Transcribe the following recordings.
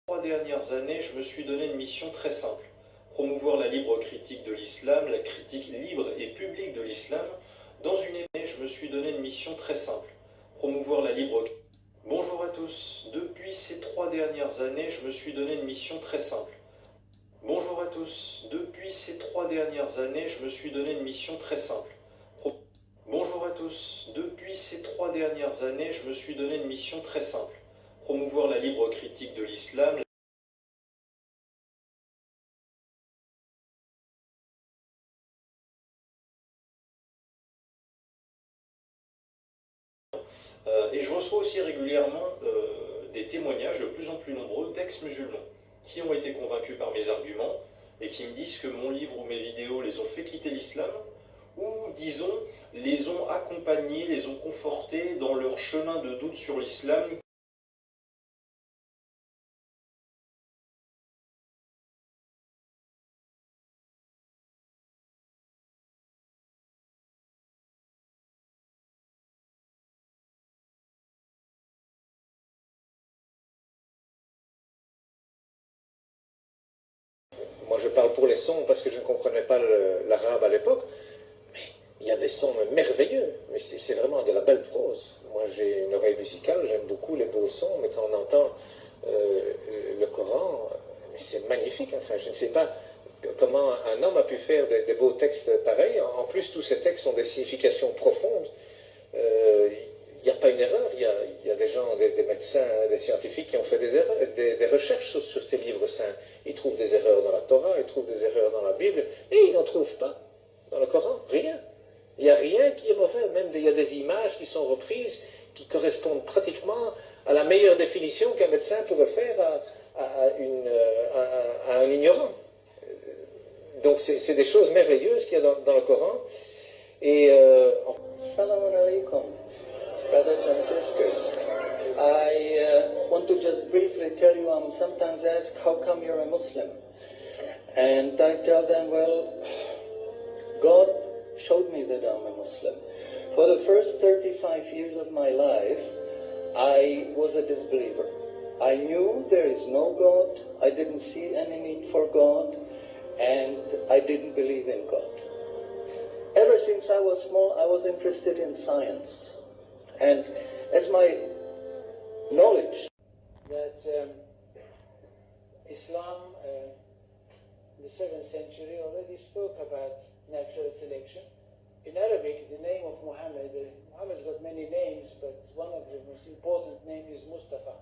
3 dernières années, je me suis donné une mission très simple. Promouvoir la libre critique de l'islam, la critique libre et publique de l'islam. Dans une année, je me suis donné une mission très simple. Promouvoir la libre... Bonjour à tous. Depuis ces 3 dernières années, je me suis donné une mission très simple. Bonjour à tous. Depuis ces 3 dernières années, je me suis donné une mission très simple. Bonjour à tous. Depuis ces 3 dernières années, je me suis donné une mission très simple. Promouvoir la libre critique de l'islam. Et je reçois aussi régulièrement des témoignages de plus en plus nombreux d'ex-musulmans qui ont été convaincus par mes arguments et qui me disent que mon livre ou mes vidéos les ont fait quitter l'islam ou, disons, les ont accompagnés, les ont confortés dans leur chemin de doute sur l'islam. Moi, je parle pour les sons parce que je ne comprenais pas l'arabe à l'époque. Mais il y a des sons merveilleux. Mais c'est vraiment de la belle prose. Moi, j'ai une oreille musicale, j'aime beaucoup les beaux sons, mais quand on entend le Coran, c'est magnifique. Enfin, je ne sais pas comment un homme a pu faire des beaux textes pareils. En plus, tous ces textes ont des significations profondes. Il n'y a pas une erreur, il y a des gens, des médecins, des scientifiques qui ont fait des erreurs, des recherches sur ces livres saints. Ils trouvent des erreurs dans la Torah, ils trouvent des erreurs dans la Bible, et ils n'en trouvent pas dans le Coran, rien. Il n'y a rien qui est mauvais, même il y a des images qui sont reprises, qui correspondent pratiquement à la meilleure définition qu'un médecin pourrait faire à un ignorant. Donc c'est des choses merveilleuses qu'il y a dans le Coran. Et Assalamu alaikum, brothers and sisters. I want to just briefly tell you, I'm sometimes asked, how come you're a Muslim? And I tell them, well, God showed me that I'm a Muslim. For the first 35 years of my life, I was a disbeliever. I knew there is no God, I didn't see any need for God, and I didn't believe in God. Ever since I was small, I was interested in science. And as my knowledge that Islam in the 7th century already spoke about natural selection. In Arabic, the name of Muhammad, Muhammad's got many names, but one of the most important names is Mustafa.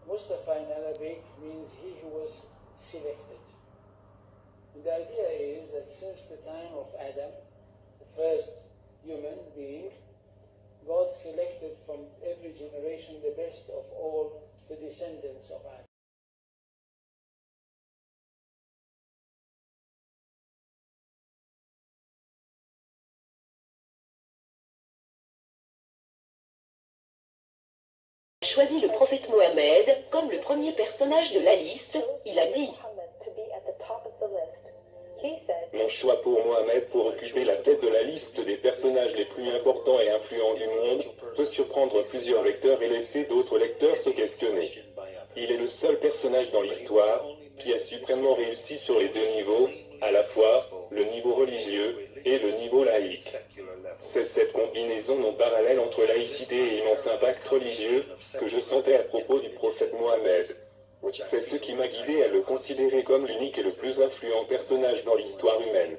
Mustafa in Arabic means he who was selected. And the idea is that since the time of Adam, the first human being, God selected from every generation the best of all the descendants of Adam. Choisi le prophète Mohammed comme le premier personnage de la liste, il a dit: Mon choix pour Mohammed pour occuper la tête de la liste des personnages les plus importants et influents du monde peut surprendre plusieurs lecteurs et laisser d'autres lecteurs se questionner. Il est le seul personnage dans l'histoire qui a suprêmement réussi sur les deux niveaux, à la fois le niveau religieux et le niveau laïque. C'est cette combinaison non parallèle entre laïcité et immense impact religieux que je sentais à propos du prophète Mohammed. C'est ce qui m'a guidé à le considérer comme l'unique et le plus influent personnage dans l'histoire humaine.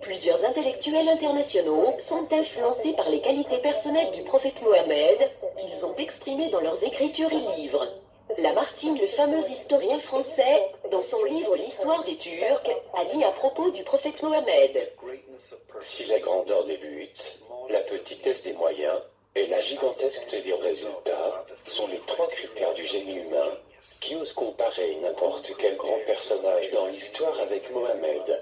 Plusieurs intellectuels internationaux sont influencés par les qualités personnelles du prophète Mohammed qu'ils ont exprimées dans leurs écritures et livres. Lamartine, le fameux historien français, dans son livre L'histoire des Turcs, a dit à propos du prophète Mohammed: Si la grandeur des buts, la petitesse des moyens et la gigantesque des résultats sont les trois critères du génie humain, qui ose comparer n'importe quel grand personnage dans l'histoire avec Mohammed?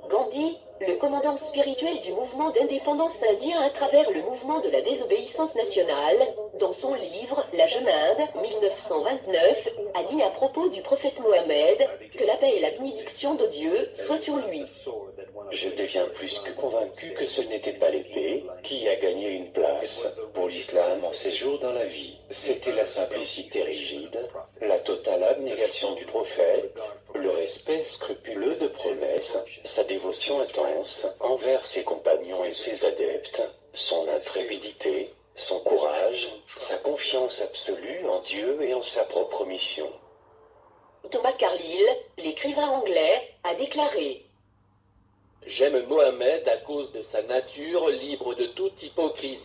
Gandhi, le commandant spirituel du mouvement d'indépendance indien à travers le mouvement de la désobéissance nationale, dans son livre La Jeune Inde, 1929, a dit à propos du prophète Mohammed que la paix et la bénédiction de Dieu soient sur lui. Je deviens plus que convaincu que ce n'était pas l'épée qui a gagné une place pour l'islam en séjour dans la vie. C'était la simplicité rigide, la totale abnégation du prophète, le respect scrupuleux de promesses, sa dévotion intense envers ses compagnons et ses adeptes, son intrépidité, son courage, sa confiance absolue en Dieu et en sa propre mission. Thomas Carlyle, l'écrivain anglais, a déclaré: J'aime Mohammed à cause de sa nature libre de toute hypocrisie.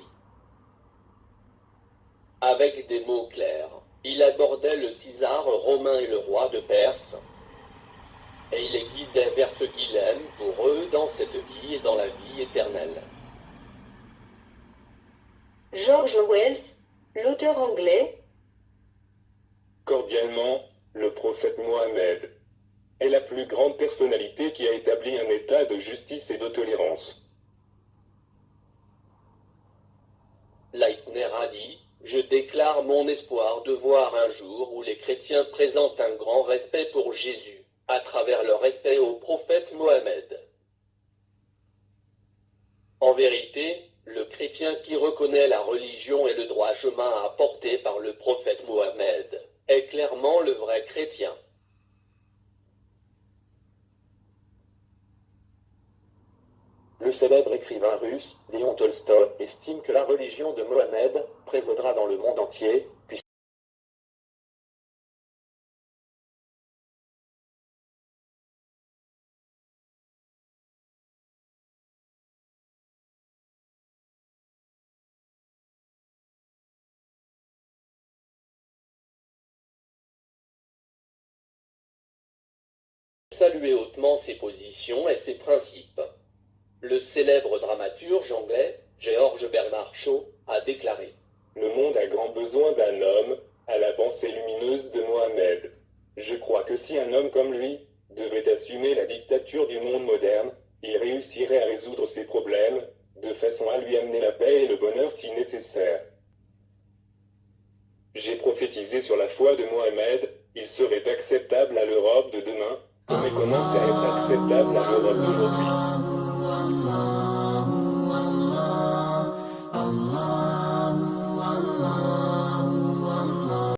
Avec des mots clairs, il abordait le César romain et le roi de Perse, et il les guidait vers ce qu'il aime pour eux dans cette vie et dans la vie éternelle. George Wells, l'auteur anglais. Cordialement, le prophète Mohammed est la plus grande personnalité qui a établi un état de justice et de tolérance. Leitner a dit: Je déclare mon espoir de voir un jour où les chrétiens présentent un grand respect pour Jésus, à travers leur respect au prophète Mohammed. En vérité, le chrétien qui reconnaît la religion et le droit chemin apporté par le prophète Mohammed est clairement le vrai chrétien. Le célèbre écrivain russe Léon Tolstoï estime que la religion de Mohammed prévaudra dans le monde entier, puisque Saluer hautement ses positions et ses principes. Le célèbre dramaturge anglais George Bernard Shaw a déclaré: Le monde a grand besoin d'un homme à la pensée lumineuse de Mohammed. Je crois que si un homme comme lui devait assumer la dictature du monde moderne, il réussirait à résoudre ses problèmes, de façon à lui amener la paix et le bonheur si nécessaire. J'ai prophétisé sur la foi de Mohammed, il serait acceptable à l'Europe de demain, comme il commence à être acceptable à l'Europe d'aujourd'hui.